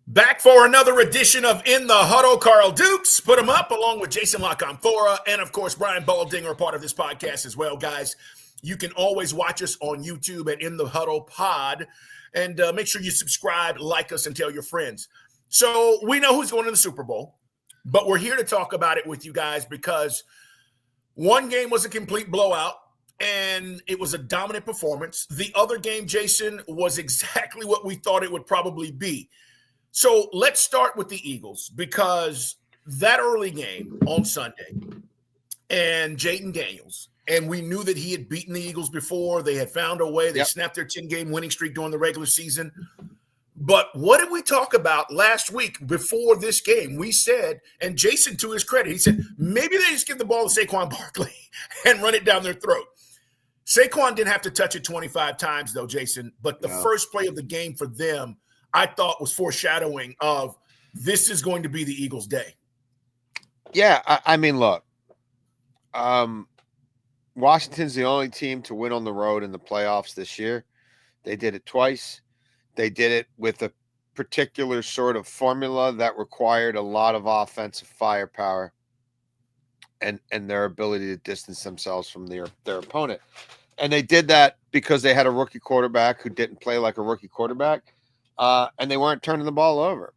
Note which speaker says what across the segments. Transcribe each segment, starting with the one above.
Speaker 1: Back for another edition of In the Huddle. Carl Dukes, put him up along with Jason Canfora and, of course, Brian Baldinger, part of this podcast as well, guys. You can always watch us on YouTube at In the Huddle Pod, and make sure you subscribe, like us, and tell your friends. So we know who's going to the Super Bowl, but we're here to talk about it with you guys because one game was a complete blowout, and it was a dominant performance. The other game, Jason, was exactly what we thought it would probably be. So let's start with the Eagles because that early game on Sunday and Jaden Daniels, and we knew that he had beaten the Eagles before. They had found a way. They snapped their 10-game winning streak during the regular season. But what did we talk about last week before this game? We said, and Jason, to his credit, he said, maybe they just give the ball to Saquon Barkley and run it down their throat. Saquon didn't have to touch it 25 times, though, Jason. But the first play of the game for them, I thought was foreshadowing of this is going to be the Eagles' day.
Speaker 2: Yeah, I mean, look, Washington's the only team to win on the road in the playoffs this year. They did it twice. They did it with a particular sort of formula that required a lot of offensive firepower and their ability to distance themselves from their opponent. And they did that because they had a rookie quarterback who didn't play like a rookie quarterback. And they weren't turning the ball over.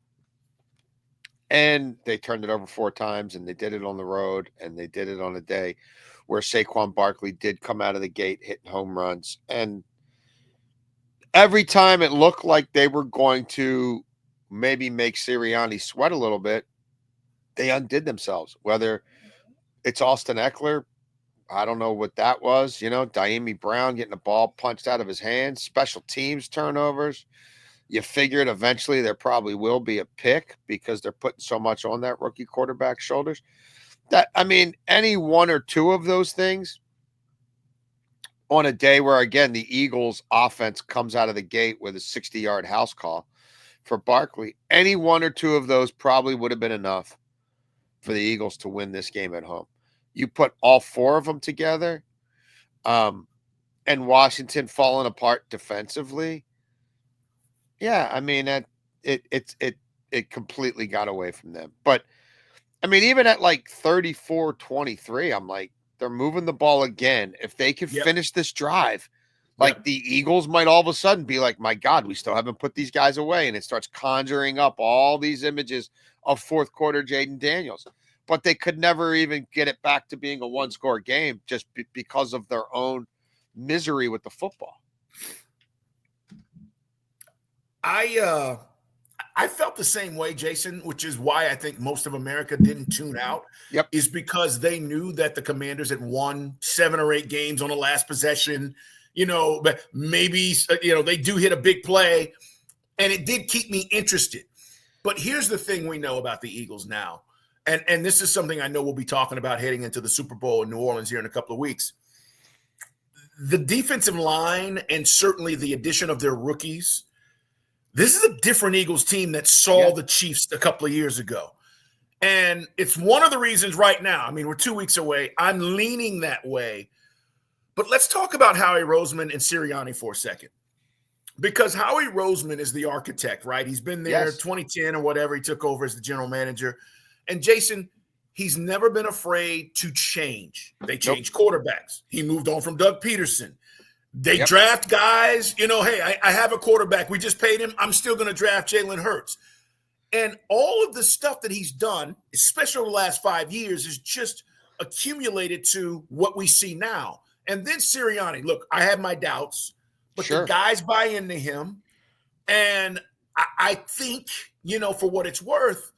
Speaker 2: And they turned it over 4 times, and they did it on the road, and they did it on a day where Saquon Barkley did come out of the gate hitting home runs. And every time it looked like they were going to maybe make Sirianni sweat a little bit, they undid themselves. Whether it's Austin Eckler, I don't know what that was, Diami Brown getting the ball punched out of his hands, special teams turnovers. You figured eventually there probably will be a pick because they're putting so much on that rookie quarterback's shoulders. Any one or two of those things on a day where, again, the Eagles offense comes out of the gate with a 60-yard house call for Barkley, any one or two of those probably would have been enough for the Eagles to win this game at home. You put all 4 of them together, and Washington falling apart defensively. Yeah, it completely got away from them. But, even at like 34-23, I'm like, they're moving the ball again. If they could finish this drive, the Eagles might all of a sudden be like, my God, we still haven't put these guys away. And it starts conjuring up all these images of fourth quarter Jaden Daniels. But they could never even get it back to being a one-score game just because of their own misery with the football.
Speaker 1: I felt the same way, Jason, which is why I think most of America didn't tune out. Is because they knew that the Commanders had won 7 or 8 games on the last possession. But maybe they do hit a big play, and it did keep me interested. But here's the thing we know about the Eagles now, and this is something I know we'll be talking about heading into the Super Bowl in New Orleans here in a couple of weeks. The defensive line and certainly the addition of their rookies. This is a different Eagles team that saw the Chiefs a couple of years ago. And it's one of the reasons right now, we're 2 weeks away. I'm leaning that way. But let's talk about Howie Roseman and Sirianni for a second. Because Howie Roseman is the architect, right? He's been there 2010 or whatever. He took over as the general manager. And Jason, he's never been afraid to change. They changed quarterbacks. He moved on from Doug Peterson. They draft guys, hey, I have a quarterback. We just paid him. I'm still going to draft Jalen Hurts. And all of the stuff that he's done, especially over the last 5 years, is just accumulated to what we see now. And then Sirianni, look, I have my doubts, but the guys buy into him. And I think, for what it's worth,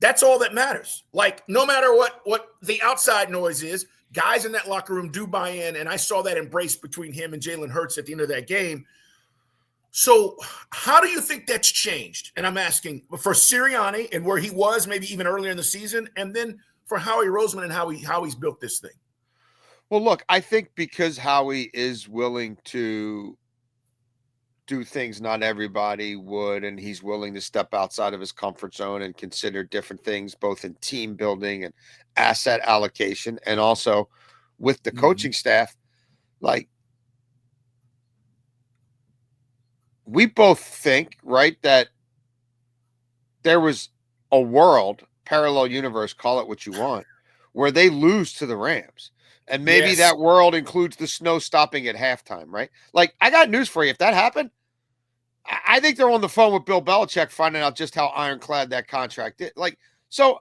Speaker 1: that's all that matters. Like, no matter what the outside noise is, guys in that locker room do buy in, and I saw that embrace between him and Jalen Hurts at the end of that game. So how do you think that's changed? And I'm asking for Sirianni and where he was maybe even earlier in the season, and then for Howie Roseman and how he's built this thing.
Speaker 2: Well, look, I think because Howie is willing to do things not everybody would, and he's willing to step outside of his comfort zone and consider different things, both in team building and asset allocation, and also with the coaching staff. Like, we both think, right, that there was a world, parallel universe, call it what you want, where they lose to the Rams. And maybe that world includes the snow stopping at halftime, right? Like, I got news for you. If that happened, I think they're on the phone with Bill Belichick finding out just how ironclad that contract is. Like, so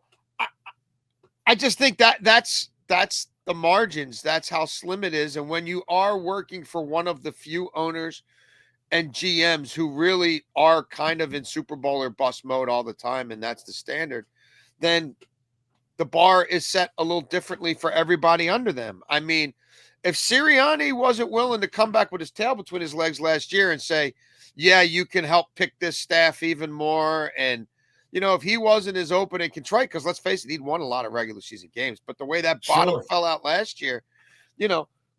Speaker 2: I just think that's the margins. That's how slim it is. And when you are working for one of the few owners and GMs who really are kind of in Super Bowl or bust mode all the time, and that's the standard, then the bar is set a little differently for everybody under them. I mean, if Sirianni wasn't willing to come back with his tail between his legs last year and say, yeah, you can help pick this staff even more, and if he wasn't as open and contrite, because let's face it, he'd won a lot of regular season games, but the way that bottom fell out last year,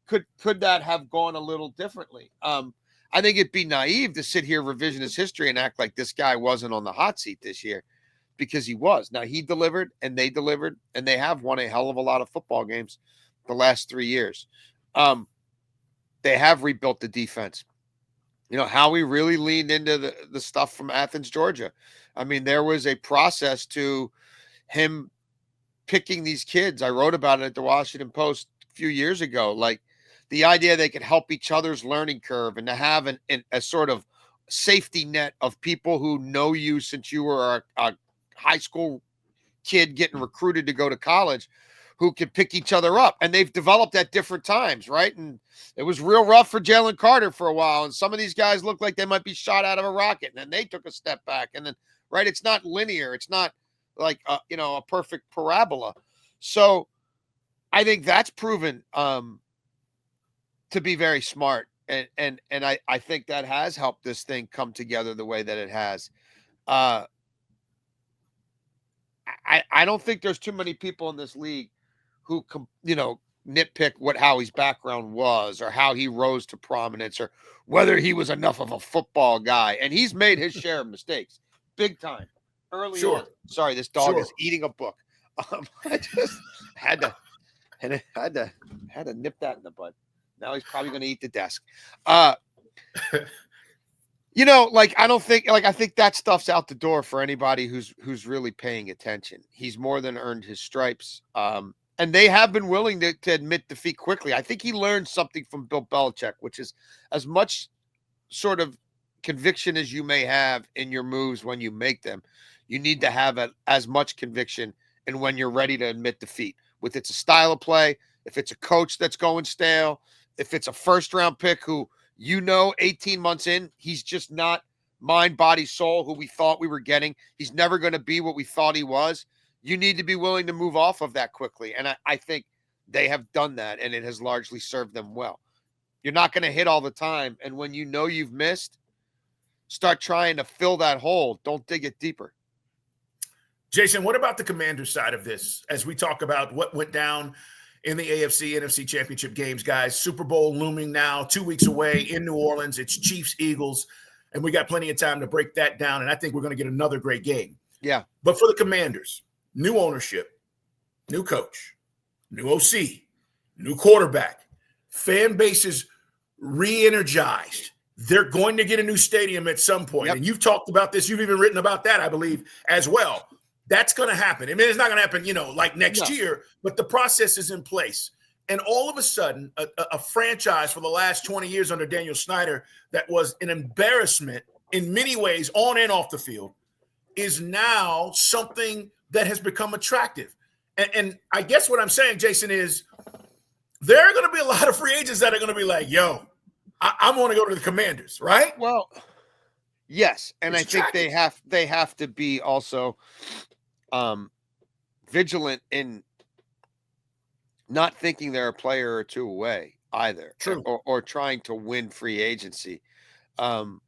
Speaker 2: could that have gone a little differently? I think it'd be naive to sit here revisionist history and act like this guy wasn't on the hot seat this year, because he was. Now, he delivered, and they have won a hell of a lot of football games the last 3 years. They have rebuilt the defense. Howie really leaned into the stuff from Athens, Georgia. I mean, there was a process to him picking these kids. I wrote about it at the Washington Post a few years ago. Like, the idea they could help each other's learning curve and to have a sort of safety net of people who know you since you were a high school kid getting recruited to go to college, who can pick each other up. And they've developed at different times, right? And it was real rough for Jalen Carter for a while. And some of these guys looked like they might be shot out of a rocket. And then they took a step back. And then, right, it's not linear. It's not like, a perfect parabola. So I think that's proven to be very smart. And I think that has helped this thing come together the way that it has. I don't think there's too many people in this league who, nitpick what Howie's background was or how he rose to prominence or whether he was enough of a football guy. And he's made his share of mistakes, big time, early on. Sorry, this dog is eating a book. I just had to nip that in the bud. Now he's probably going to eat the desk. I think that stuff's out the door for anybody who's really paying attention. He's more than earned his stripes. And they have been willing to admit defeat quickly. I think he learned something from Bill Belichick, which is as much sort of conviction as you may have in your moves when you make them. You need to have as much conviction and when you're ready to admit defeat. With it's a style of play, if it's a coach that's going stale, if it's a first-round pick who 18 months in, he's just not mind, body, soul who we thought we were getting. He's never going to be what we thought he was. You need to be willing to move off of that quickly. And I think they have done that, and it has largely served them well. You're not going to hit all the time. And when you've missed, start trying to fill that hole. Don't dig it deeper.
Speaker 1: Jason, what about the Commanders side of this? As we talk about what went down in the AFC, NFC championship games, guys, Super Bowl looming now, 2 weeks away in New Orleans. It's Chiefs, Eagles, and we got plenty of time to break that down. And I think we're going to get another great game.
Speaker 2: Yeah.
Speaker 1: But for the Commanders, new ownership, new coach, new OC, new quarterback, fan bases re-energized. They're going to get a new stadium at some point. Yep. And you've talked about this. You've even written about that, I believe, as well. That's going to happen. I mean, it's not going to happen, like next year, but the process is in place. And all of a sudden, a franchise for the last 20 years under Daniel Snyder that was an embarrassment in many ways on and off the field is now something that has become attractive. And I guess what I'm saying, Jason, is there are going to be a lot of free agents that are going to be like, yo, I want to go to the Commanders, right?
Speaker 2: Well, yes. And I think they have to be also vigilant in not thinking they're a player or two away either.
Speaker 1: True.
Speaker 2: Or trying to win free agency. Because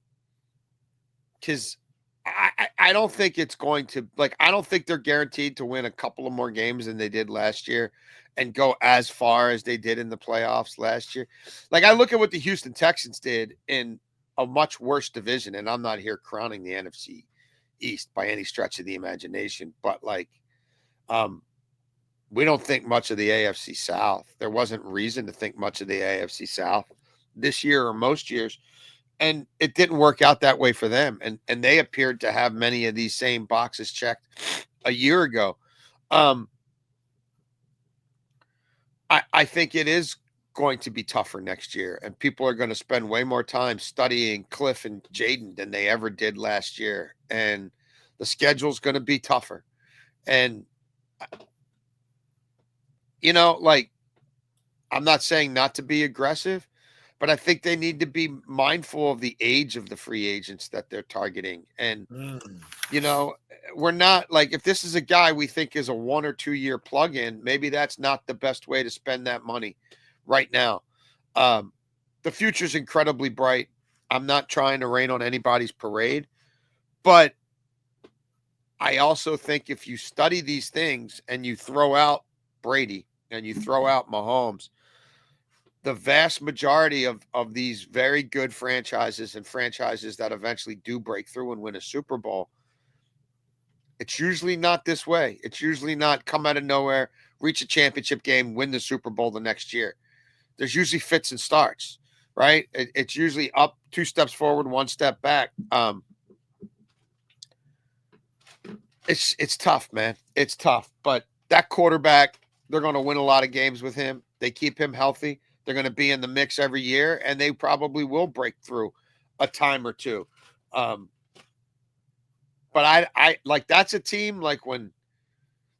Speaker 2: I don't think it's going to, I don't think they're guaranteed to win a couple of more games than they did last year and go as far as they did in the playoffs last year. I look at what the Houston Texans did in a much worse division, and I'm not here crowning the NFC East by any stretch of the imagination, but we don't think much of the AFC South. There wasn't reason to think much of the AFC South this year or most years. And it didn't work out that way for them. And they appeared to have many of these same boxes checked a year ago. I think it is going to be tougher next year, and people are going to spend way more time studying Cliff and Jaden than they ever did last year. And the schedule's going to be tougher. And, like, I'm not saying not to be aggressive, but I think they need to be mindful of the age of the free agents that they're targeting. And, we're not like, if this is a guy we think is a 1 or 2 year plug-in, maybe that's not the best way to spend that money right now. The future's incredibly bright. I'm not trying to rain on anybody's parade, but I also think if you study these things and you throw out Brady and you throw out Mahomes, the vast majority of these very good franchises and franchises that eventually do break through and win a Super Bowl, it's usually not this way. It's usually not come out of nowhere, reach a championship game, win the Super Bowl the next year. There's usually fits and starts, right? It's usually up 2 steps forward, 1 step back. It's tough, man. It's tough. But that quarterback, they're going to win a lot of games with him. They keep him healthy. They're going to be in the mix every year, and they probably will break through a time or two. But I like, that's a team, like, when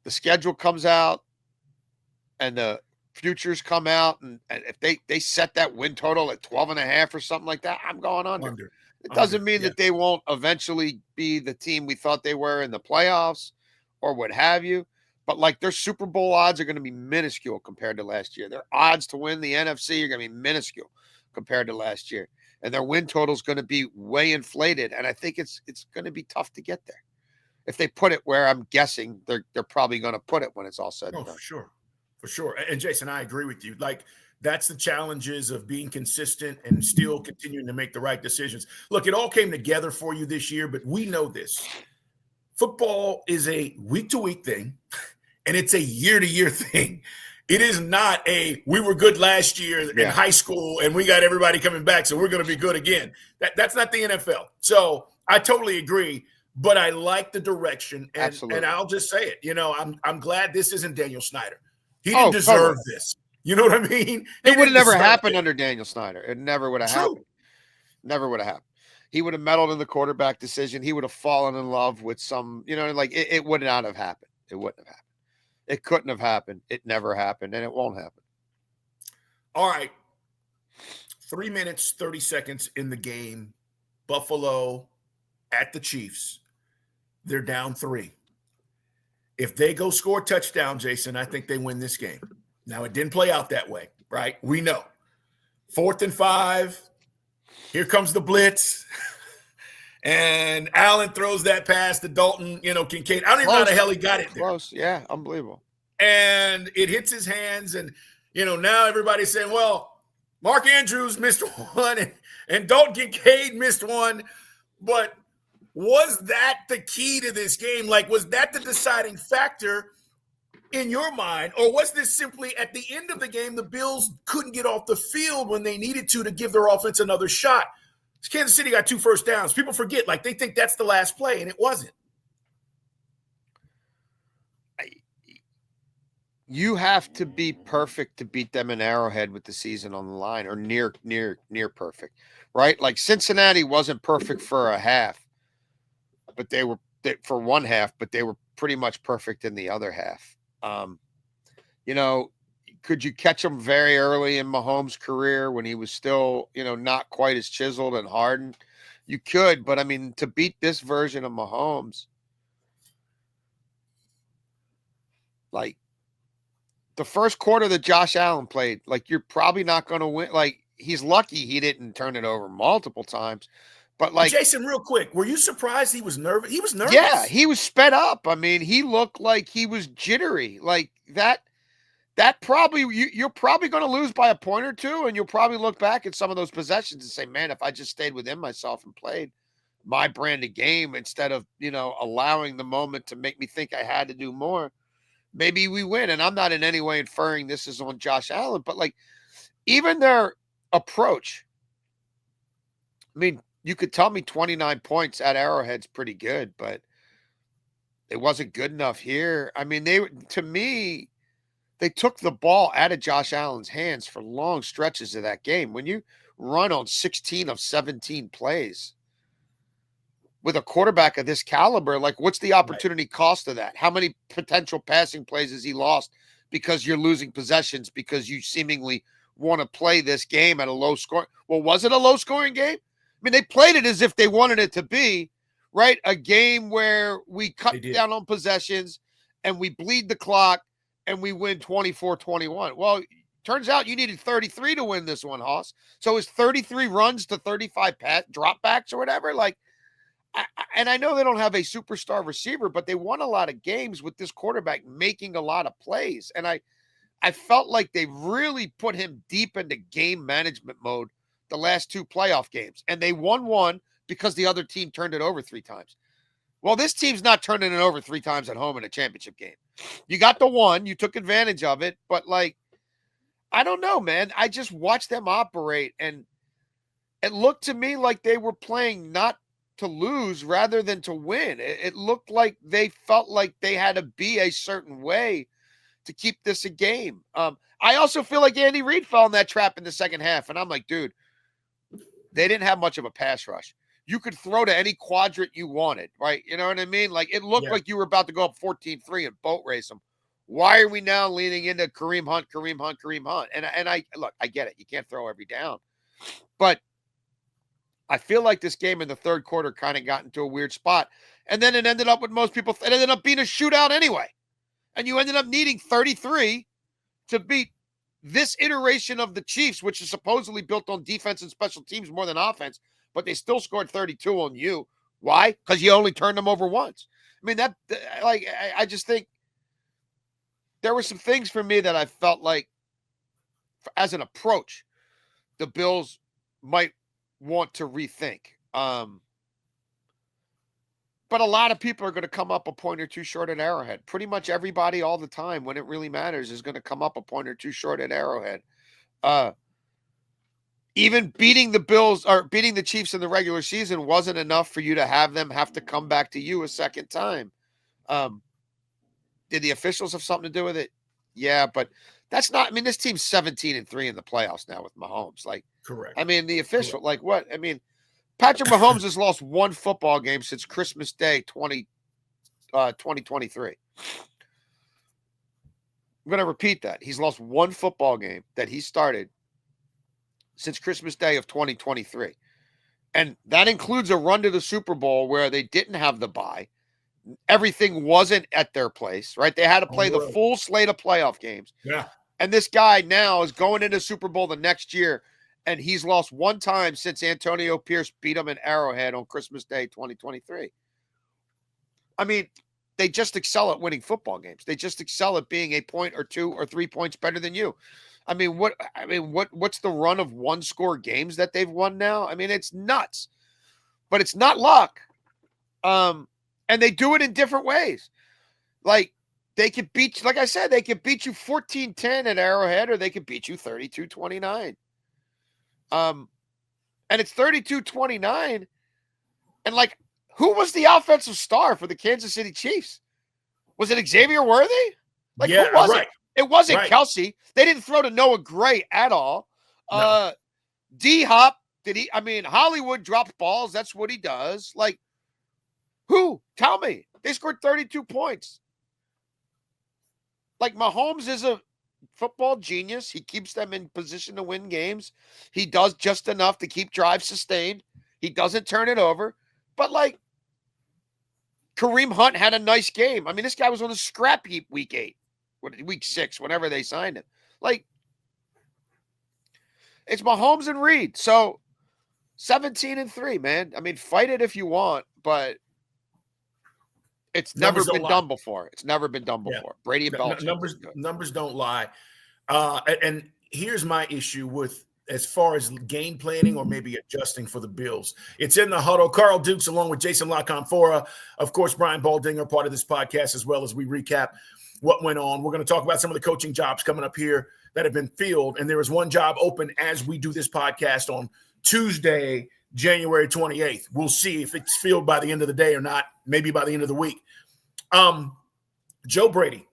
Speaker 2: the schedule comes out and the futures come out, and if they set that win total at 12.5 or something like that, I'm going under. It doesn't mean that they won't eventually be the team we thought they were in the playoffs or what have you. But, like, their Super Bowl odds are going to be minuscule compared to last year. Their odds to win the NFC are going to be minuscule compared to last year. And their win total is going to be way inflated. And I think it's going to be tough to get there. If they put it where I'm guessing they're probably going to put it when it's all said and done.
Speaker 1: For sure. And Jason, I agree with you. Like, that's the challenges of being consistent and still continuing to make the right decisions. Look, it all came together for you this year, but we know this. Football is a week-to-week thing, and it's a year-to-year thing. It is not a, we were good last year in high school and we got everybody coming back, so we're going to be good again. That's not the NFL. So I totally agree, but I like the direction. And I'll just say it. I'm glad this isn't Daniel Snyder. He didn't deserve this. You know what I mean?
Speaker 2: It would have never happened under Daniel Snyder. It never would have happened. Never would have happened. He would have meddled in the quarterback decision. He would have fallen in love with some, like, it would not have happened. It wouldn't have happened. It couldn't have happened. It never happened, and it won't happen.
Speaker 1: All right. 3 minutes, 30 seconds in the game. Buffalo at the Chiefs. They're down 3. If they go score a touchdown, Jason, I think they win this game. Now, it didn't play out that way, right? We know. 4th and 5. Here comes the blitz. And Allen throws that pass to Dalton, Kincaid. I don't even know how the hell he got it there.
Speaker 2: Close. Yeah, unbelievable.
Speaker 1: And it hits his hands. And, now everybody's saying, well, Mark Andrews missed one and Dalton Kincaid missed one. But was that the key to this game? Like, was that the deciding factor in your mind? Or was this simply at the end of the game, the Bills couldn't get off the field when they needed to give their offense another shot? Kansas City got 2 first downs. People forget, like, they think that's the last play, and it wasn't.
Speaker 2: You have to be perfect to beat them in Arrowhead with the season on the line, or near perfect, right? Like, Cincinnati wasn't perfect for a half, but they were for one half, but they were pretty much perfect in the other half. Could you catch him very early in Mahomes' career when he was still, not quite as chiseled and hardened? You could, but I mean, to beat this version of Mahomes, like, the first quarter that Josh Allen played, like, you're probably not going to win. Like, he's lucky he didn't turn it over multiple times. But, like,
Speaker 1: Jason, real quick, were you surprised he was nervous? He was nervous.
Speaker 2: Yeah, he was sped up. I mean, he looked like he was jittery. Like, that probably, you're probably going to lose by a point or two, and you'll probably look back at some of those possessions and say, man, if I just stayed within myself and played my brand of game instead of, allowing the moment to make me think I had to do more, maybe we win. And I'm not in any way inferring this is on Josh Allen, but, like, even their approach I mean, you could tell me 29 points at Arrowhead's pretty good, but it wasn't good enough here. I mean, to me, they took the ball out of Josh Allen's hands for long stretches of that game. When you run on 16 of 17 plays with a quarterback of this caliber, like what's the opportunity cost of that? How many potential passing plays has he lost because you're losing possessions because you seemingly want to play this game at a low score? Well, was it a low scoring game? I mean, they played it as if they wanted it to be, right? A game where we cut down on possessions and we bleed the clock and we win 24-21. Well, turns out you needed 33 to win this one, Hoss. So it's 33 runs to 35 dropbacks or whatever. Like, and I know they don't have a superstar receiver, but they won a lot of games with this quarterback making a lot of plays. And I felt like they really put him deep into game management mode the last 2 playoff games. And they won one because the other team turned it over 3 times. Well, this team's not turning it over 3 times at home in a championship game. You got the one, you took advantage of it, but like, I don't know, man. I just watched them operate, and it looked to me like they were playing not to lose rather than to win. It looked like they felt like they had to be a certain way to keep this a game. I also feel like Andy Reid fell in that trap in the second half, and I'm like, dude, they didn't have much of a pass rush. You could throw to any quadrant you wanted, right? You know what I mean? Like, it looked like you were about to go up 14-3 and boat race them. Why are we now leaning into Kareem Hunt? And I look, I get it. You can't throw every down. But I feel like this game in the third quarter kind of got into a weird spot. And then it ended up with most people, it ended up being a shootout anyway. And you ended up needing 33 to beat this iteration of the Chiefs, which is supposedly built on defense and special teams more than offense, but they still scored 32 on you. Why? Because you only turned them over once. I mean, I just think there were some things for me that I felt like, as an approach, the Bills might want to rethink. But a lot of people are going to come up a point or two short at Arrowhead. Pretty much everybody all the time when it really matters is going to come up a point or two short at Arrowhead. Even beating the Bills or beating the Chiefs in the regular season wasn't enough for you to have them have to come back to you a second time. Did the officials have something to do with it? Yeah, but that's not, I mean, this team's 17-3 in the playoffs now with Mahomes. Like,
Speaker 1: correct.
Speaker 2: I mean, the official, like what? I mean, Patrick Mahomes has lost 1 football game since Christmas Day 2023. I'm going to repeat that. He's lost 1 football game that he started since Christmas Day of 2023. And that includes a run to the Super Bowl where they didn't have the bye. Everything wasn't at their place, right? They had to play the full slate of playoff games.
Speaker 1: Yeah.
Speaker 2: And this guy now is going into Super Bowl the next year, and he's lost 1 time since Antonio Pierce beat him in Arrowhead on Christmas Day 2023. I mean, they just excel at winning football games. They just excel at being a point or 2 or 3 points better than you. What's the run of 1-score games that they've won now? I mean, it's nuts. But it's not luck. And they do it in different ways. Like, they could beat, like I said, they could beat you 14-10 at Arrowhead, or they could beat you 32-29. And it's 32-29. And, like, who was the offensive star for the Kansas City Chiefs? Was it Xavier Worthy? Like, who was it? It wasn't Kelsey. They didn't throw to Noah Gray at all. No. D-Hop, Hollywood drops balls. That's what he does. Like, who? Tell me. They scored 32 points. Like, Mahomes is a football genius. He keeps them in position to win games. He does just enough to keep drives sustained. He doesn't turn it over. But, like, Kareem Hunt had a nice game. I mean, this guy was on the scrap heap week 6, whenever they signed him. Like, it's Mahomes and Reed. So, 17-3, man. I mean, fight it if you want, but it's never been done before. It's never been done before. Brady and Belichick.
Speaker 1: Numbers don't lie. And here's my issue with as far as game planning or maybe adjusting for the Bills. It's in the huddle. Carl Dukes along with Jason La Canfora. Of course, Brian Baldinger, part of this podcast, as well as we recap what went on. We're going to talk about some of the coaching jobs coming up here that have been filled. And there is one job open as we do this podcast on Tuesday January 28th. We'll see if it's filled by the end of the day or not, maybe by the end of the week. Joe Brady.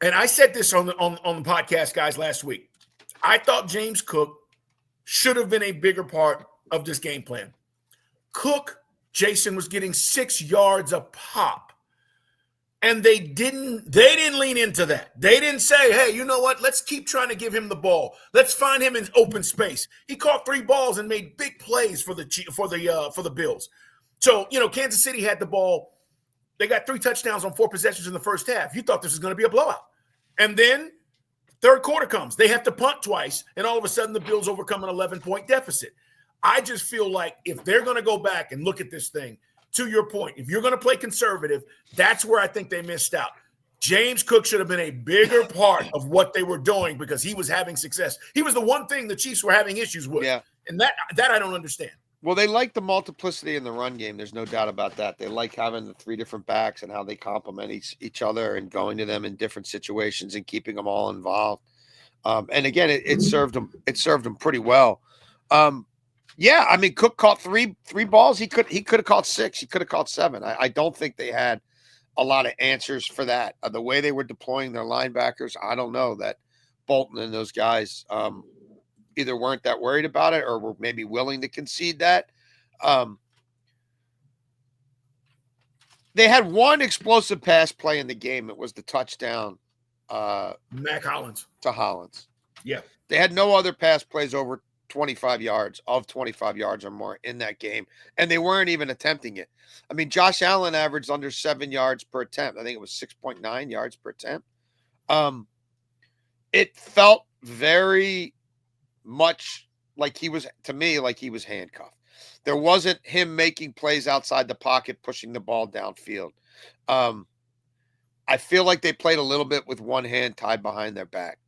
Speaker 1: And I said this on the podcast, guys, last week. I thought James Cook should have been a bigger part of this game plan. Cook, Jason, was getting 6 yards a pop. And they didn't lean into that. They didn't say, hey, you know what? Let's keep trying to give him the ball. Let's find him in open space. He caught 3 balls and made big plays for the Bills. So, Kansas City had the ball. They got 3 touchdowns on 4 possessions in the first half. You thought this was going to be a blowout. And then third quarter comes. They have to punt twice, and all of a sudden the Bills overcome an 11-point deficit. I just feel like if they're going to go back and look at this thing, to your point, if you're going to play conservative, that's where I think they missed out. James Cook should have been a bigger part of what they were doing because he was having success. He was the one thing the Chiefs were having issues with. Yeah. And that I don't understand.
Speaker 2: Well, they like the multiplicity in the run game. There's no doubt about that. They like having the 3 different backs and how they complement each other and going to them in different situations and keeping them all involved. And again, it served them. It served them pretty well. Yeah, I mean, Cook caught three balls. He could have caught 6. He could have caught 7. I don't think they had a lot of answers for that. The way they were deploying their linebackers, I don't know that Bolton and those guys either weren't that worried about it or were maybe willing to concede that. They had one explosive pass play in the game. It was the touchdown.
Speaker 1: Mac Hollins.
Speaker 2: To Hollins.
Speaker 1: Yeah.
Speaker 2: They had no other pass plays over 25 yards or more in that game. And they weren't even attempting it. I mean, Josh Allen averaged under 7 yards per attempt. I think it was 6.9 yards per attempt. It felt very much like he was handcuffed. There wasn't him making plays outside the pocket, pushing the ball downfield. I feel like they played a little bit with one hand tied behind their back.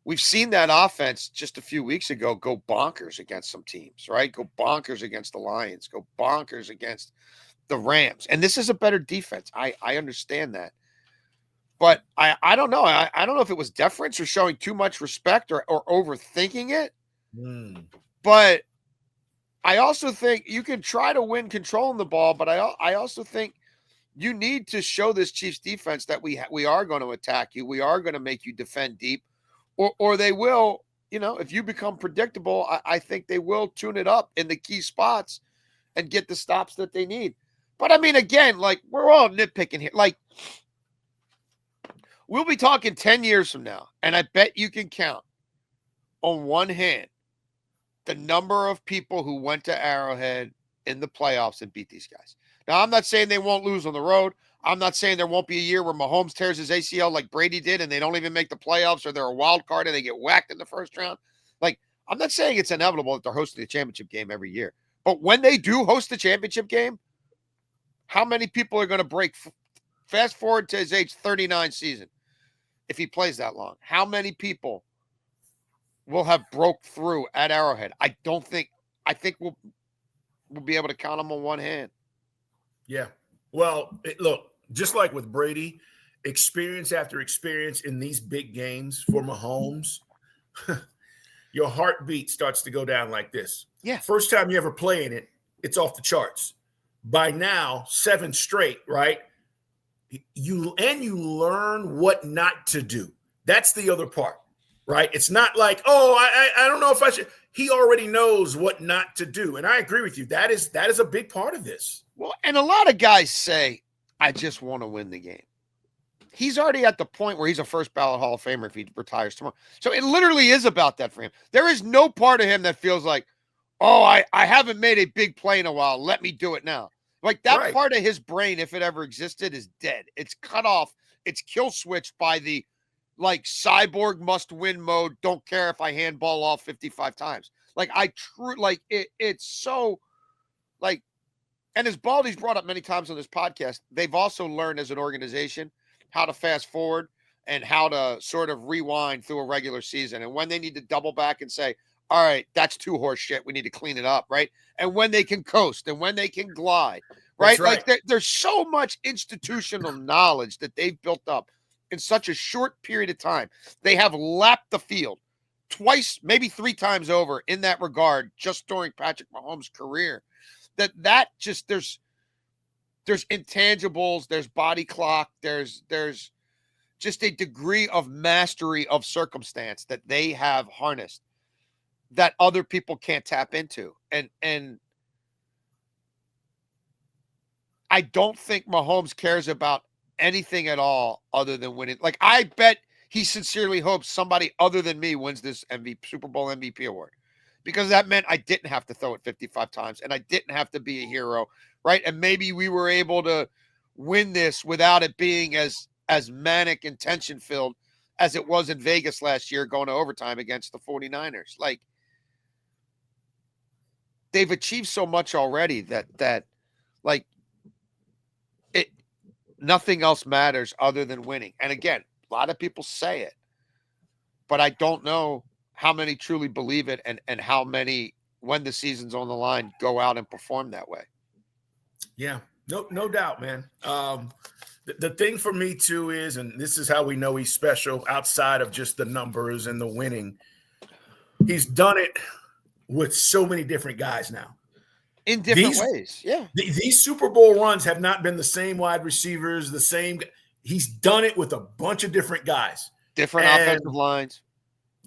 Speaker 2: We've seen that offense just a few weeks ago go bonkers against some teams, right? Go bonkers against the Lions, go bonkers against the Rams. And this is a better defense. I understand that. But I don't know. I don't know if it was deference or showing too much respect or overthinking it. But I also think you can try to win controlling the ball, but I also think you need to show this Chiefs defense that we are going to attack you. We are going to make you defend deep, or they will, if you become predictable, I think they will tune it up in the key spots and get the stops that they need. But I mean, again, like we're all nitpicking here. Like we'll be talking 10 years from now, and I bet you can count on one hand the number of people who went to Arrowhead in the playoffs and beat these guys. Now, I'm not saying they won't lose on the road. I'm not saying there won't be a year where Mahomes tears his ACL like Brady did and they don't even make the playoffs, or they're a wild card and they get whacked in the first round. Like, I'm not saying it's inevitable that they're hosting the championship game every year. But when they do host the championship game, how many people are going to break? Fast forward to his age 39 season, if he plays that long. How many people will have broke through at Arrowhead? I think we'll be able to count them on one hand.
Speaker 1: Yeah. Well, look, just like with Brady, experience after experience in these big games for Mahomes, your heartbeat starts to go down like this.
Speaker 2: Yeah.
Speaker 1: First time you ever play in it, it's off the charts. By now, 7 straight, right? You learn what not to do. That's the other part, right? It's not like, oh, I don't know if I should. He already knows what not to do. And I agree with you. That is a big part of this.
Speaker 2: Well, and a lot of guys say, I just want to win the game. He's already at the point where he's a first ballot Hall of Famer if he retires tomorrow. So it literally is about that for him. There is no part of him that feels like, oh, I haven't made a big play in a while. Let me do it now. Like that part of his brain, if it ever existed, is dead. It's cut off. It's kill switched by the like cyborg must win mode. Don't care if I handball all 55 times. Like it's so like, and as Baldy's brought up many times on this podcast, they've also learned as an organization how to fast forward and how to sort of rewind through a regular season. And when they need to double back and say, all right, that's too horse shit, we need to clean it up, right? And when they can coast and when they can glide, right? Like there's so much institutional knowledge that they've built up in such a short period of time. They have lapped the field twice, maybe 3 times over in that regard, just during Patrick Mahomes' career. That just there's intangibles, there's body clock, there's just a degree of mastery of circumstance that they have harnessed that other people can't tap into. And I don't think Mahomes cares about anything at all other than winning. Like, I bet he sincerely hopes somebody other than me wins this Super Bowl MVP award, because that meant I didn't have to throw it 55 times and I didn't have to be a hero, right? And maybe we were able to win this without it being as manic and tension-filled as it was in Vegas last year going to overtime against the 49ers. Like, they've achieved so much already that like, nothing else matters other than winning. And again, a lot of people say it, but I don't know how many truly believe it, and how many, when the season's on the line, go out and perform that way.
Speaker 1: Yeah, no doubt, man. The thing for me too is, and this is how we know he's special outside of just the numbers and the winning, he's done it with so many different guys now.
Speaker 2: In different ways, yeah.
Speaker 1: These Super Bowl runs have not been the same wide receivers, the same. He's done it with a bunch of different guys.
Speaker 2: Different offensive lines.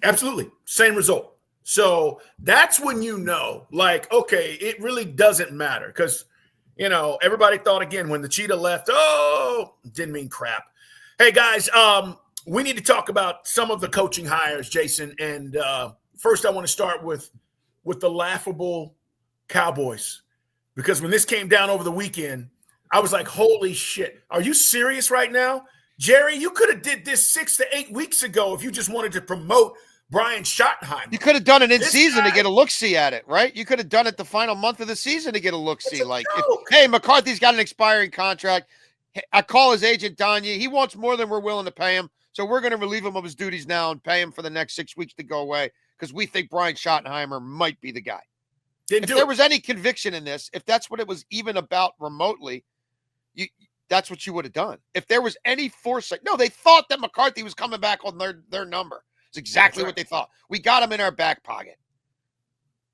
Speaker 1: Absolutely. Same result. So that's when you know, like, okay, it really doesn't matter, because, you know, everybody thought, again, when the Cheetah left, didn't mean crap. Hey, guys, we need to talk about some of the coaching hires, Jason. And first I want to start with the laughable Cowboys, because when this came down over the weekend, I was like, holy shit, are you serious right now? Jerry, you could have did this 6 to 8 weeks ago if you just wanted to promote Brian Schottenheimer.
Speaker 2: You could have done it in season to get a look-see at it, right? You could have done it the final month of the season to get a look-see. Like, hey, McCarthy's got an expiring contract. I call his agent, Danya. He wants more than we're willing to pay him, so we're going to relieve him of his duties now and pay him for the next 6 weeks to go away, because we think Brian Schottenheimer might be the guy. If there was any conviction in this, if that's what it was even about remotely, that's what you would have done. If there was any foresight. No, they thought that McCarthy was coming back on their number. It's exactly what they thought. We got him in our back pocket.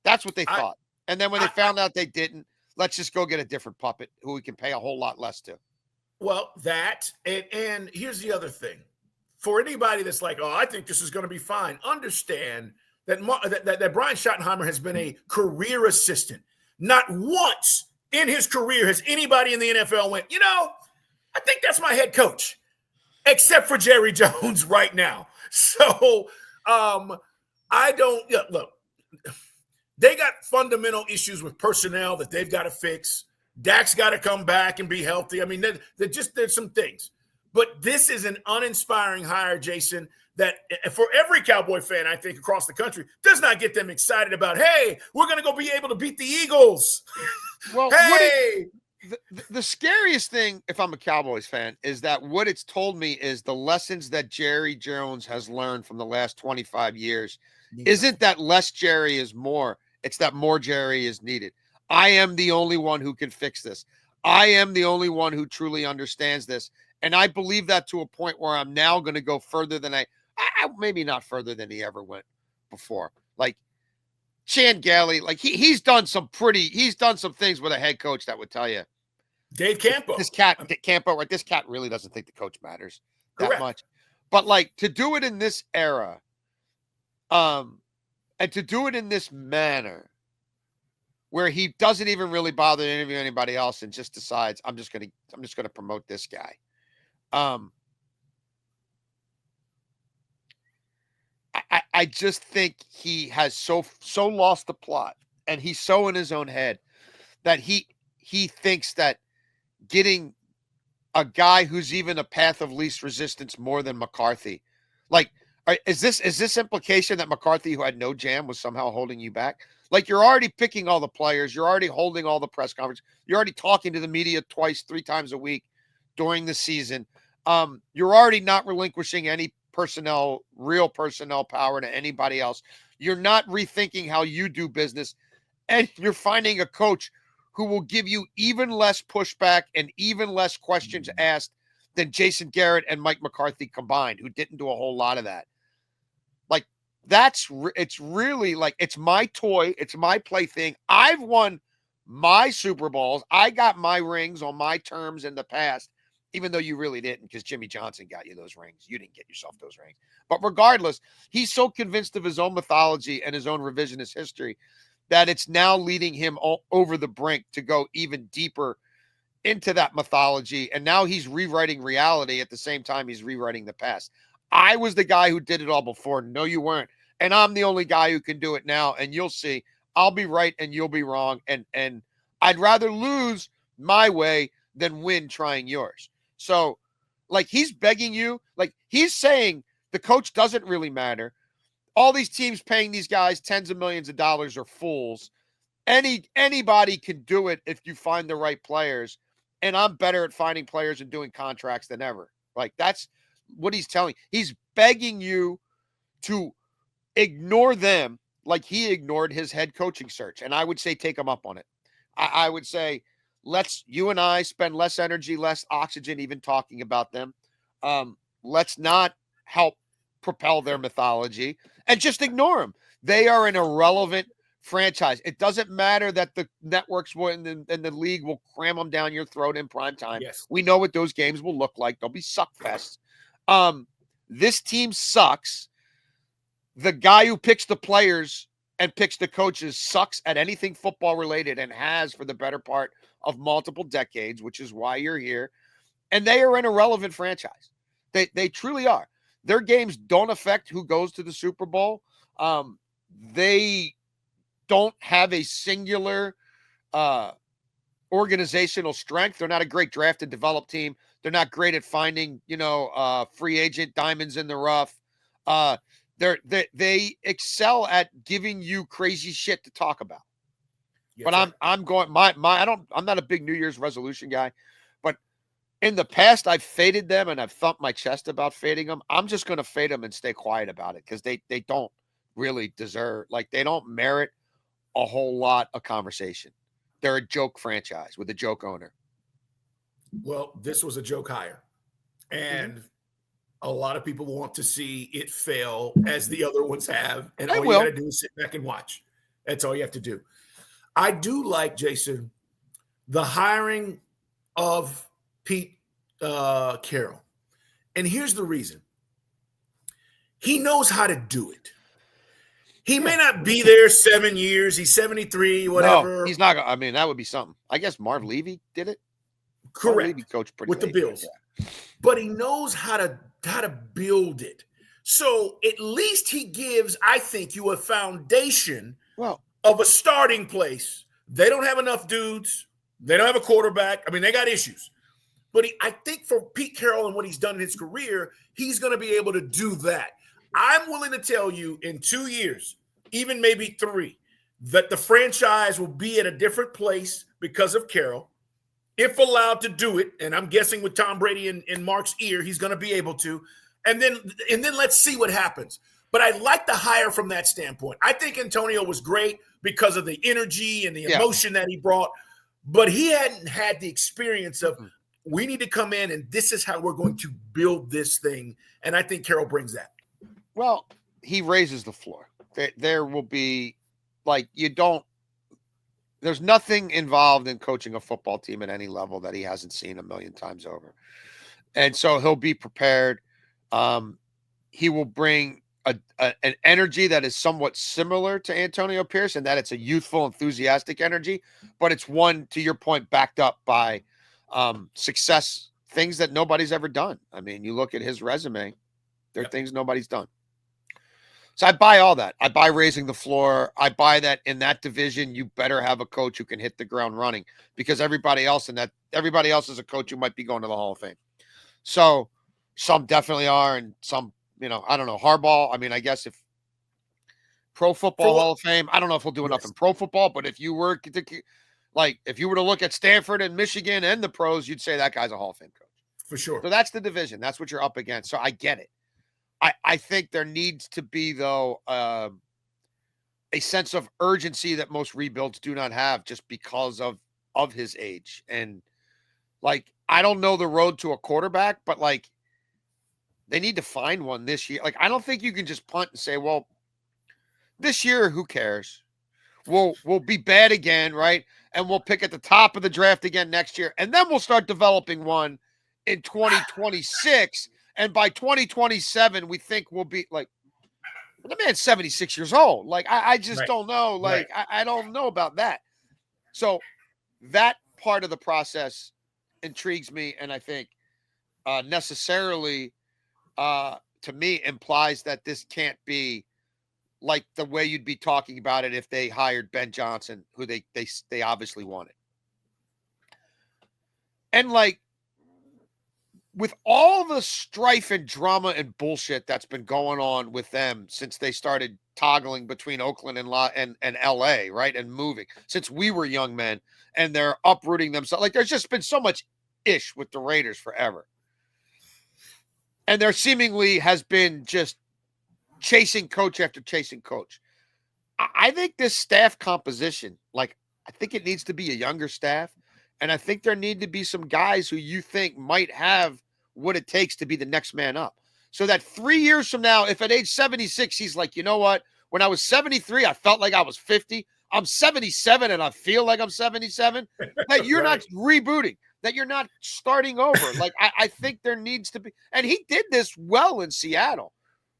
Speaker 2: That's what they thought. And then when they found out they didn't, let's just go get a different puppet who we can pay a whole lot less to.
Speaker 1: Well, that, and here's the other thing. For anybody that's like, I think this is going to be fine, understand that Brian Schottenheimer has been a career assistant. Not once in his career has anybody in the NFL went, I think that's my head coach, except for Jerry Jones right now. So I don't look. They got fundamental issues with personnel that they've got to fix. Dak's got to come back and be healthy. I mean, there's some things. But this is an uninspiring hire, Jason, that for every Cowboy fan, I think, across the country, does not get them excited about, hey, we're going to go be able to beat the Eagles.
Speaker 2: Well,
Speaker 1: hey!
Speaker 2: The scariest thing, if I'm a Cowboys fan, is that what it's told me is the lessons that Jerry Jones has learned from the last 25 years isn't that less Jerry is more. It's that more Jerry is needed. I am the only one who can fix this. I am the only one who truly understands this. And I believe that to a point where I'm now going to go further than I maybe not further than he ever went before. Like Chan Gailey, like he's done some things with a head coach that would tell you.
Speaker 1: Dave Campo.
Speaker 2: This cat really doesn't think the coach matters that much. But like, to do it in this era, and to do it in this manner, where he doesn't even really bother to interview anybody else and just decides, I'm just gonna promote this guy. I just think he has so lost the plot, and he's so in his own head that he thinks that getting a guy who's even a path of least resistance more than McCarthy, like, is this implication that McCarthy, who had no jam, was somehow holding you back? Like, you're already picking all the players, you're already holding all the press conferences, you're already talking to the media 3 times a week during the season. You're already not relinquishing any real personnel power to anybody else. You're not rethinking how you do business, and you're finding a coach who will give you even less pushback and even less questions asked than Jason Garrett and Mike McCarthy combined, who didn't do a whole lot of that. Like, it's really like, it's my toy, it's my plaything. I've won my Super Bowls. I got my rings on my terms in the past, even though you really didn't, because Jimmy Johnson got you those rings. You didn't get yourself those rings. But regardless, he's so convinced of his own mythology and his own revisionist history that it's now leading him over the brink to go even deeper into that mythology. And now he's rewriting reality at the same time he's rewriting the past. I was the guy who did it all before. No, you weren't. And I'm the only guy who can do it now. And you'll see, I'll be right and you'll be wrong. And I'd rather lose my way than win trying yours. So, like, he's begging you, like, he's saying the coach doesn't really matter. All these teams paying these guys tens of millions of dollars are fools. Anybody can do it if you find the right players. And I'm better at finding players and doing contracts than ever. Like, that's what he's telling. He's begging you to ignore them like he ignored his head coaching search. And I would say take him up on it. I would say, you and I spend less energy, less oxygen even talking about them. Let's not help propel their mythology and just ignore them. They are an irrelevant franchise. It doesn't matter that the networks will and the league will cram them down your throat in prime time.
Speaker 1: Yes.
Speaker 2: We know what those games will look like. They'll be suck fests. This team sucks. The guy who picks the players and picks the coaches sucks at anything football related and has for the better part of multiple decades, which is why you're here. And they are an irrelevant franchise. They truly are. Their games don't affect who goes to the Super Bowl. They don't have a singular organizational strength. They're not a great draft and develop team. They're not great at finding, free agent diamonds in the rough. They excel at giving you crazy shit to talk about. Yes, but right. I'm not a big New Year's resolution guy, but in the past I've faded them and I've thumped my chest about fading them. I'm just going to fade them and stay quiet about it because they don't really deserve, like, they don't merit a whole lot of conversation. They're a joke franchise with a joke owner.
Speaker 1: Well, this was a joke hire, and a lot of people want to see it fail as the other ones have, and all you got to do is sit back and watch. That's all you have to do. I do like, Jason, the hiring of Pete Carroll, and here's the reason. He knows how to do it. He may not be there 7 years. He's 73, whatever.
Speaker 2: No, he's not. I mean, that would be something. I guess Marv Levy did it.
Speaker 1: Correct.
Speaker 2: Marv Levy coached pretty
Speaker 1: with the Bills. Yeah. But he knows how to build it. So at least he gives, I think, you a foundation of a starting place. They don't have enough dudes. They don't have a quarterback. I mean, they got issues. But I think for Pete Carroll and what he's done in his career, he's going to be able to do that. I'm willing to tell you in 2 years, even maybe 3, that the franchise will be at a different place because of Carroll, if allowed to do it. And I'm guessing with Tom Brady in Mark's ear, he's going to be able to. And then let's see what happens. But I like the hire from that standpoint. I think Antonio was great because of the energy and the emotion that he brought. But he hadn't had the experience of, we need to come in and this is how we're going to build this thing. And I think Carroll brings that.
Speaker 2: Well, he raises the floor. There will be, like, there's nothing involved in coaching a football team at any level that he hasn't seen a million times over. And so he'll be prepared. He will bring an energy that is somewhat similar to Antonio Pierce, and that it's a youthful, enthusiastic energy, but it's one, to your point, backed up by success, things that nobody's ever done. I mean, you look at his resume, there are things nobody's done. So I buy all that. I buy raising the floor. I buy that in that division, you better have a coach who can hit the ground running, because everybody else is a coach who might be going to the Hall of Fame. So some definitely are, and some, I don't know. Harbaugh, I mean, I guess if Pro Football Hall of Fame, I don't know if he'll do enough in pro football, but if you were to look at Stanford and Michigan and the pros, you'd say that guy's a Hall of Fame coach.
Speaker 1: For sure.
Speaker 2: So that's the division. That's what you're up against. So I get it. I think there needs to be, though, a sense of urgency that most rebuilds do not have, just because of his age. And, like, I don't know the road to a quarterback, but, like, they need to find one this year. Like, I don't think you can just punt and say, well, this year, who cares? We'll be bad again, right? And we'll pick at the top of the draft again next year. And then we'll start developing one in 2026. And by 2027, we think we'll be like, the man's 76 years old. Like, I just don't know. Like, I don't know about that. So that part of the process intrigues me. And I think necessarily, to me, implies that this can't be like the way you'd be talking about it if they hired Ben Johnson, who they obviously wanted. And like, with all the strife and drama and bullshit that's been going on with them since they started toggling between Oakland and LA, right? And moving since we were young men, and they're uprooting themselves. Like, there's just been so much ish with the Raiders forever. And there seemingly has been just chasing coach after chasing coach. I think this staff composition, like, I think it needs to be a younger staff. And I think there need to be some guys who you think might have what it takes to be the next man up. So that 3 years from now, if at age 76, he's like, you know what? When I was 73, I felt like I was 50. I'm 77 and I feel like I'm 77. That you're not rebooting, that you're not starting over. Like, I think there needs to be, and he did this well in Seattle,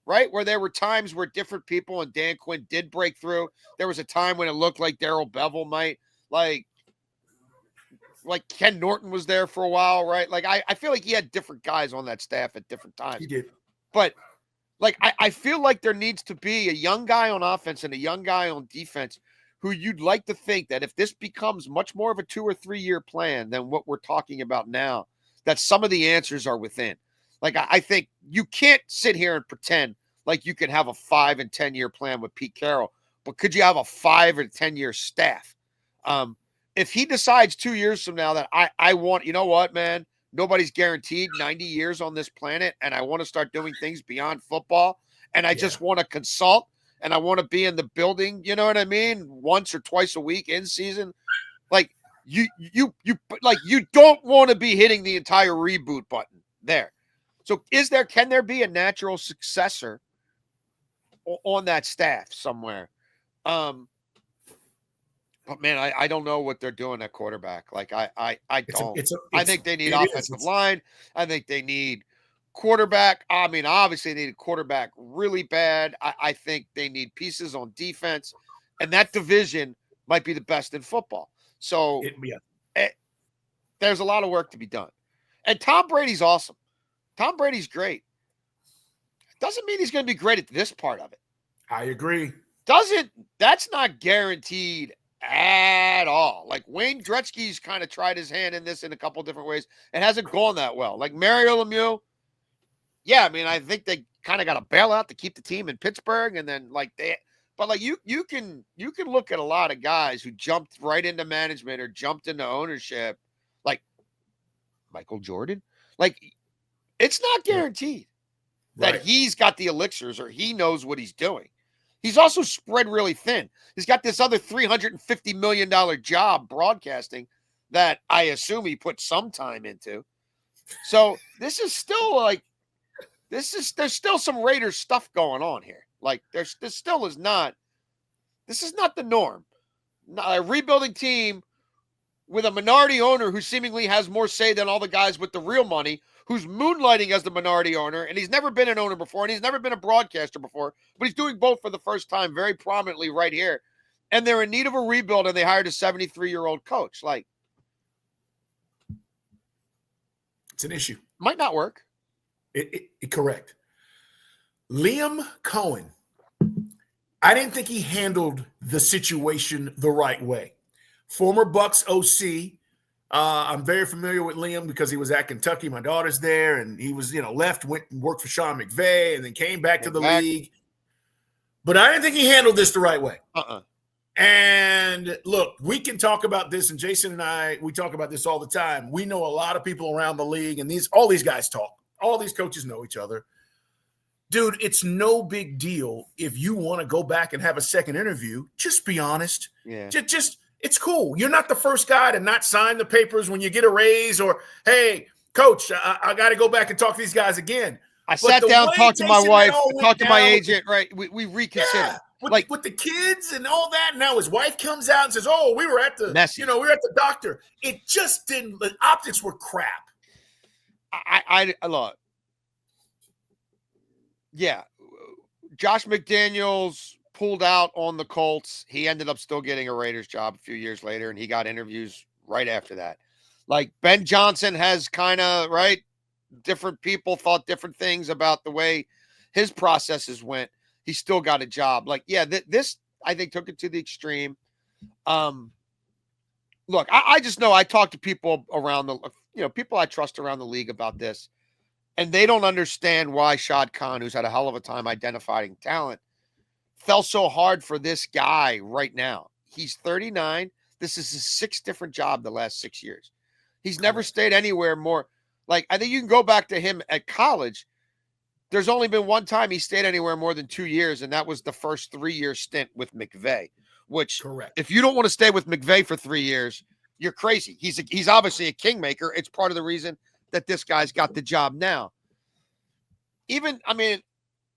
Speaker 2: right? Where there were times where different people and Dan Quinn did break through. There was a time when it looked like Darrell Bevell might, like Ken Norton was there for a while, right? Like, I feel like he had different guys on that staff at different times.
Speaker 1: He did.
Speaker 2: But like, I feel like there needs to be a young guy on offense and a young guy on defense who you'd like to think that if this becomes much more of a 2 or 3 year plan than what we're talking about now, that some of the answers are within. Like, I think you can't sit here and pretend like you can have a 5 and 10 year plan with Pete Carroll, but could you have a 5 or 10 year staff? If he decides 2 years from now that I want, you know what, man, nobody's guaranteed 90 years on this planet, and I want to start doing things beyond football, and I just want to consult, and I want to be in the building, you know what I mean, once or twice a week in season. Like, you don't want to be hitting the entire reboot button there. So can there be a natural successor on that staff somewhere? But man, I don't know what they're doing at quarterback. Like, I don't. I think they need offensive line. I think they need quarterback. I mean, obviously they need a quarterback really bad. I think they need pieces on defense, and that division might be the best in football. So there's a lot of work to be done. And Tom Brady's awesome. Tom Brady's great. Doesn't mean he's going to be great at this part of it.
Speaker 1: I agree.
Speaker 2: That's not guaranteed at all. Like, Wayne Gretzky's kind of tried his hand in this in a couple different ways. It hasn't gone that well. Like Mario Lemieux, I mean, I think they kind of got a bailout to keep the team in Pittsburgh, and then you can look at a lot of guys who jumped right into management or jumped into ownership, like Michael Jordan. Like, it's not guaranteed that he's got the elixirs or he knows what he's doing. He's also spread really thin. He's got this other $350 million job broadcasting that I assume he put some time into. So this is still like, there's still some Raiders stuff going on here. Like, this is not the norm. A rebuilding team with a minority owner who seemingly has more say than all the guys with the real money, who's moonlighting as the minority owner, and he's never been an owner before, and he's never been a broadcaster before, but he's doing both for the first time very prominently right here. And they're in need of a rebuild, and they hired a 73-year-old coach. Like,
Speaker 1: it's an issue.
Speaker 2: Might not work.
Speaker 1: Correct. Liam Cohen, I didn't think he handled the situation the right way. Former Bucks OC. I'm very familiar with Liam because he was at Kentucky. My daughter's there, and he was, left, went and worked for Sean McVay, and then came back to the league. But I didn't think he handled this the right way. And look, we can talk about this, and Jason and I, we talk about this all the time. We know a lot of people around the league, and all these guys talk. All these coaches know each other. Dude, it's no big deal if you want to go back and have a second interview. Just be honest.
Speaker 2: Yeah.
Speaker 1: Just it's cool. You're not the first guy to not sign the papers when you get a raise, or, hey, coach, I got to go back and talk to these guys again.
Speaker 2: I sat down, talked to my wife, talked to my agent, right? We reconsidered.
Speaker 1: with the kids and all that. Now his wife comes out and says, "Oh, we were at the
Speaker 2: messy.
Speaker 1: we were at the doctor." It just didn't. The optics were crap.
Speaker 2: I look. Yeah, Josh McDaniels pulled out on the Colts. He ended up still getting a Raiders job a few years later, and he got interviews right after that. Like Ben Johnson has kind of, right? Different people thought different things about the way his processes went. He still got a job. Like, yeah, this I think took it to the extreme. Look, I just know I talk to people around people I trust around the league about this, and they don't understand why Shad Khan, who's had a hell of a time identifying talent, fell so hard for this guy right now. He's 39. This is his 6th different job the last 6 years. He's never stayed anywhere more. Like, I think you can go back to him at college. There's only been one time he stayed anywhere more than 2 years, and that was the first 3-year stint with McVay, which if you don't want to stay with McVay for 3 years, you're crazy. He's obviously a kingmaker. It's part of the reason that this guy's got the job now.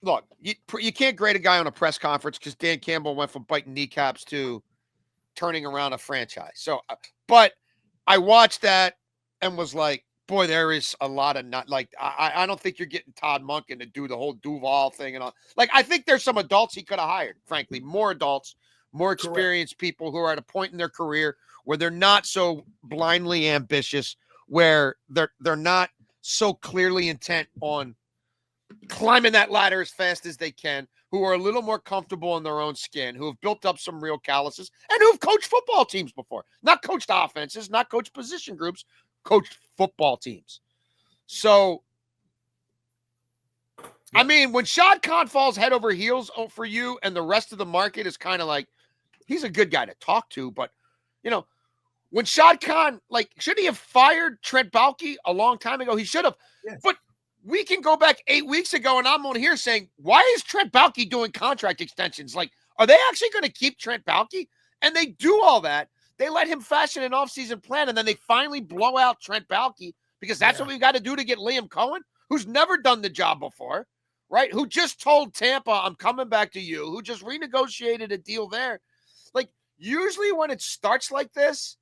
Speaker 2: Look, you can't grade a guy on a press conference because Dan Campbell went from biting kneecaps to turning around a franchise. So, but I watched that and was like, boy, there is a lot of I don't think you're getting Todd Monken to do the whole Duval thing and all. Like, I think there's some adults he could have hired, frankly, more adults, more experienced people who are at a point in their career where they're not so blindly ambitious, where they're not so clearly intent on climbing that ladder as fast as they can, who are a little more comfortable in their own skin, who have built up some real calluses, and who've coached football teams before. Not coached offenses, not coached position groups, coached football teams. So, I mean, when Shad Khan falls head over heels for you and the rest of the market is kind of like, he's a good guy to talk to, but, when Shad Khan, should he have fired Trent Baalke a long time ago? He should have. Yes. But we can go back 8 weeks ago, and I'm on here saying, why is Trent Baalke doing contract extensions? Like, are they actually going to keep Trent Baalke? And they do all that. They let him fashion an offseason plan, and then they finally blow out Trent Baalke because that's what we've got to do to get Liam Cohen, who's never done the job before, right? Who just told Tampa, I'm coming back to you, who just renegotiated a deal there. Like, usually when it starts like this,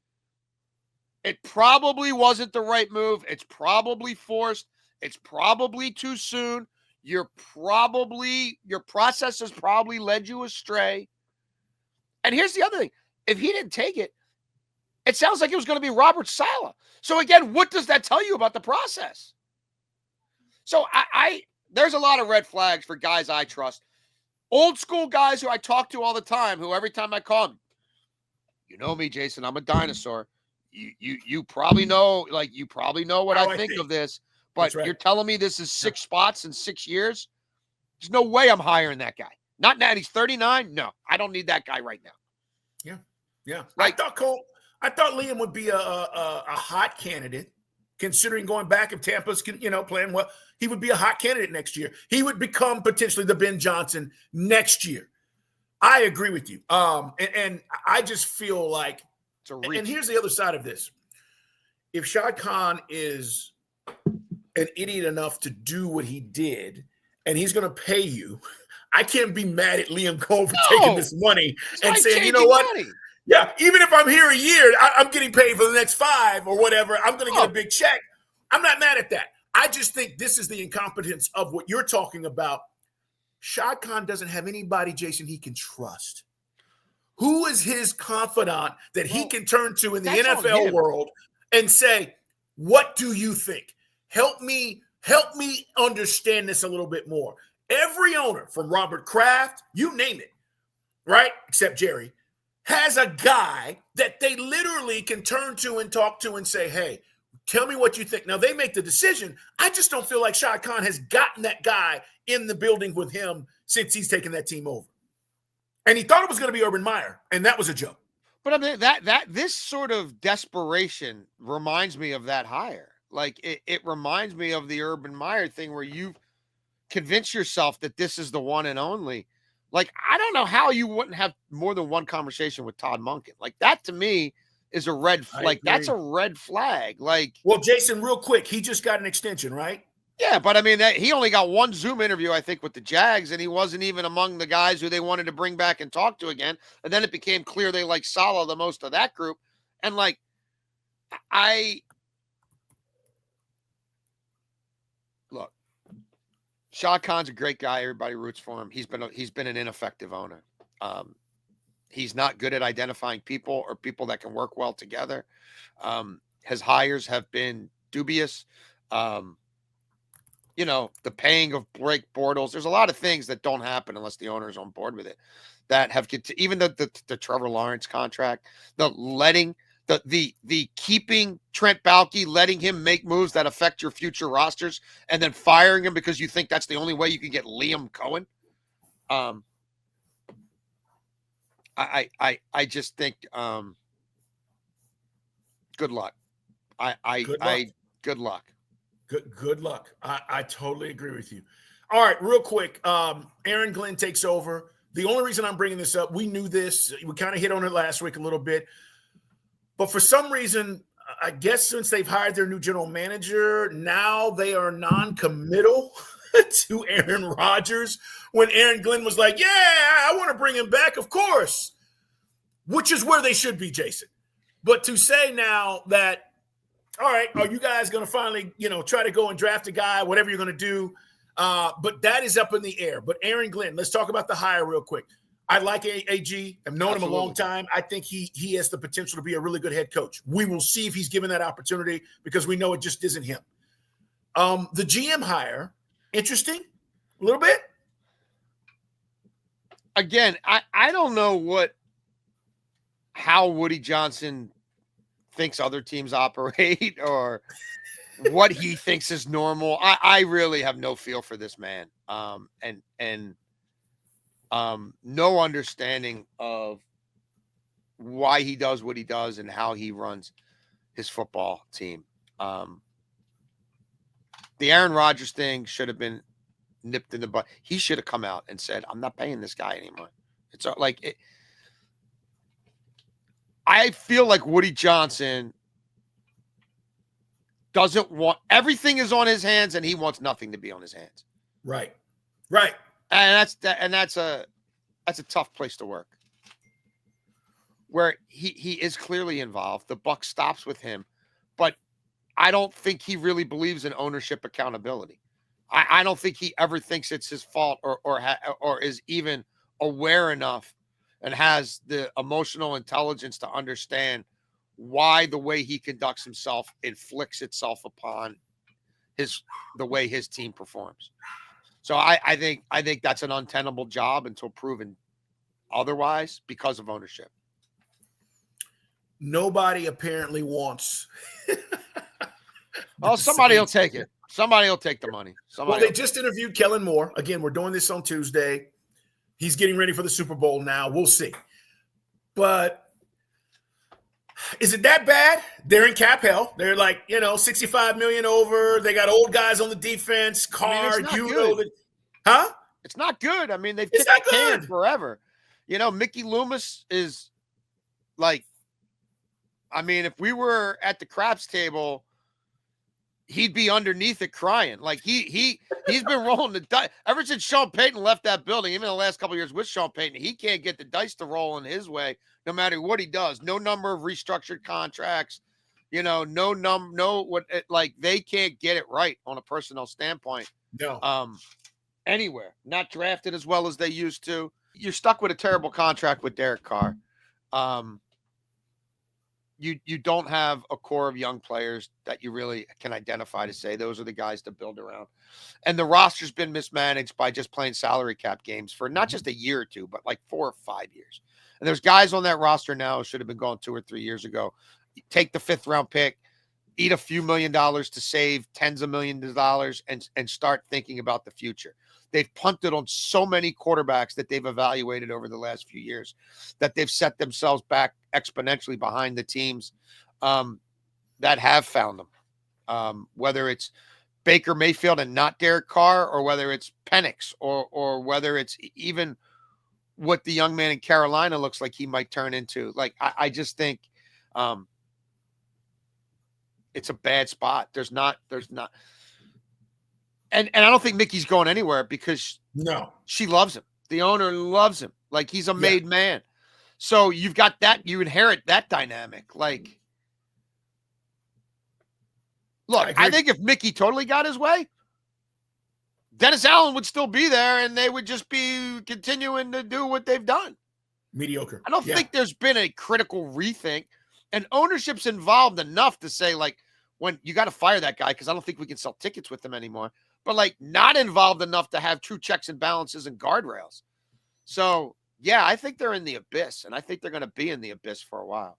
Speaker 2: it probably wasn't the right move. It's probably forced. It's probably too soon. Your process has probably led you astray. And here's the other thing. If he didn't take it, it sounds like it was going to be Robert Saleh. So again, what does that tell you about the process? So there's a lot of red flags for guys I trust. Old school guys who I talk to all the time, who every time I call them, you know me, Jason, I'm a dinosaur. You probably know, what I think of this, but you're telling me this is 6 spots in 6 years? There's no way I'm hiring that guy. Not now. He's 39. No, I don't need that guy right now.
Speaker 1: Yeah. I thought Liam would be a hot candidate, considering going back if Tampa's playing well. He would be a hot candidate next year. He would become potentially the Ben Johnson next year. I agree with you. And I just feel like. And here's the other side of this. If Shad Khan is an idiot enough to do what he did, and he's going to pay you, I can't be mad at Liam Cohen for taking this money and saying, you know what? Money. Yeah, even if I'm here a year, I'm getting paid for the next 5 or whatever. I'm going to get a big check. I'm not mad at that. I just think this is the incompetence of what you're talking about. Shad Khan doesn't have anybody, Jason, he can trust. Who is his confidant that he can turn to in the NFL world and say, what do you think? Help me understand this a little bit more. Every owner, from Robert Kraft, you name it, right? Except Jerry, has a guy that they literally can turn to and talk to and say, hey, tell me what you think. Now, they make the decision. I just don't feel like Shad Khan has gotten that guy in the building with him since he's taken that team over. And he thought it was going to be Urban Meyer, and that was a joke.
Speaker 2: But I mean, this sort of desperation reminds me of that hire. Like, it reminds me of the Urban Meyer thing where you convince yourself that this is the one and only. Like, I don't know how you wouldn't have more than one conversation with Todd Monken. Like, that to me is a red flag. That's a red flag. Like,
Speaker 1: well, Jason, real quick, he just got an extension, right?
Speaker 2: Yeah, but I mean, he only got one Zoom interview, I think, with the Jags, and he wasn't even among the guys who they wanted to bring back and talk to again. And then it became clear they like Saleh the most of that group. And like, look, Shad Khan's a great guy. Everybody roots for him. He's been an ineffective owner. He's not good at identifying people or people that can work well together. His hires have been dubious. The paying of Blake Bortles. There's a lot of things that don't happen unless the owner is on board with it. That have even the Trevor Lawrence contract, the keeping Trent Baalke, letting him make moves that affect your future rosters, and then firing him because you think that's the only way you can get Liam Cohen. I just think good luck. Good luck.
Speaker 1: Good luck. I totally agree with you. All right, real quick. Aaron Glenn takes over. The only reason I'm bringing this up, we knew this. We kind of hit on it last week a little bit. But for some reason, I guess since they've hired their new general manager, now they are non-committal to Aaron Rodgers. When Aaron Glenn was like, yeah, I want to bring him back, of course. Which is where they should be, Jason. But to say now that, all right, are you guys going to finally, try to go and draft a guy, whatever you're going to do? But that is up in the air. But Aaron Glenn, let's talk about the hire real quick. I like AG. I've known him a long time. I think he has the potential to be a really good head coach. We will see if he's given that opportunity because we know it just isn't him. The GM hire, interesting, a little bit.
Speaker 2: Again, I don't know how Woody Johnson thinks other teams operate or what he thinks is normal. I really have no feel for this man. And no understanding of why he does what he does and how he runs his football team. The Aaron Rodgers thing should have been nipped in the butt. He should have come out and said, I'm not paying this guy anymore. It's like it. I feel like Woody Johnson doesn't want everything is on his hands and he wants nothing to be on his hands.
Speaker 1: Right.
Speaker 2: And that's a tough place to work. Where he is clearly involved. The buck stops with him, but I don't think he really believes in ownership accountability. I don't think he ever thinks it's his fault or is even aware enough and has the emotional intelligence to understand why the way he conducts himself inflicts itself upon the way his team performs. So I think that's an untenable job until proven otherwise because of ownership.
Speaker 1: Nobody apparently wants.
Speaker 2: Oh, somebody will take it. Somebody will take the money.
Speaker 1: They just interviewed Kellen Moore. Again, we're doing this on Tuesday. He's getting ready for the Super Bowl now. We'll see. But is it that bad? They're in cap hell. They're like, $65 million over. They got old guys on the defense. Carr, huh?
Speaker 2: It's not good. I mean, they've kicked the can forever. Mickey Loomis is like, I mean, if we were at the craps table, he'd be underneath it crying. Like he's been rolling the dice ever since Sean Payton left that building. Even the last couple of years with Sean Payton, he can't get the dice to roll in his way, no matter what he does. No number of restructured contracts, they can't get it right on a personnel standpoint.
Speaker 1: No.
Speaker 2: Anywhere, not drafted as well as they used to. You're stuck with a terrible contract with Derek Carr. You don't have a core of young players that you really can identify to say those are the guys to build around. And the roster's been mismanaged by just playing salary cap games for not just a year or two, but like 4 or 5 years. And there's guys on that roster now who should have been gone 2 or 3 years ago. Take the 5th round pick, eat a few $1 million to save tens of millions of dollars and start thinking about the future. They've punted on so many quarterbacks that they've evaluated over the last few years that they've set themselves back exponentially behind the teams that have found them. Whether it's Baker Mayfield and not Derek Carr, or whether it's Penix, or whether it's even what the young man in Carolina looks like he might turn into. Like, I just think it's a bad spot. There's not And I don't think Mickey's going anywhere because she loves him. The owner loves him. Like, he's a made man. So you've got that, you inherit that dynamic. Like, look, I think if Mickey totally got his way, Dennis Allen would still be there and they would just be continuing to do what they've done.
Speaker 1: Mediocre.
Speaker 2: I don't think there's been a critical rethink, and ownership's involved enough to say, like, when you got to fire that guy because I don't think we can sell tickets with him anymore, but like not involved enough to have true checks and balances and guardrails. So yeah, I think they're in the abyss, and I think they're going to be in the abyss for a while.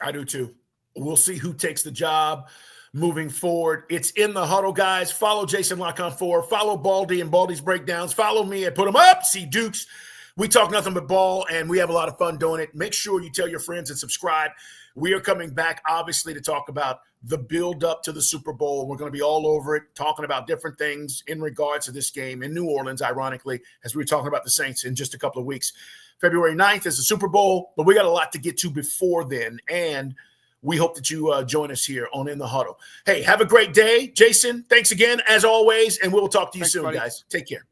Speaker 1: I do too. We'll see who takes the job moving forward. It's In the Huddle, guys. Follow Jason La Canfora. Follow Baldy and Baldy's Breakdowns. Follow me at Put 'em Up. See Dukes. We talk nothing but ball, and we have a lot of fun doing it. Make sure you tell your friends and subscribe. We are coming back, obviously, to talk about the build-up to the Super Bowl. We're going to be all over it, talking about different things in regards to this game in New Orleans, ironically, as we were talking about the Saints in just a couple of weeks. February 9th is the Super Bowl, but we got a lot to get to before then, and we hope that you join us here on In the Huddle. Hey, have a great day. Jason, thanks again, as always, and we'll talk to you soon, buddy. Guys. Take care.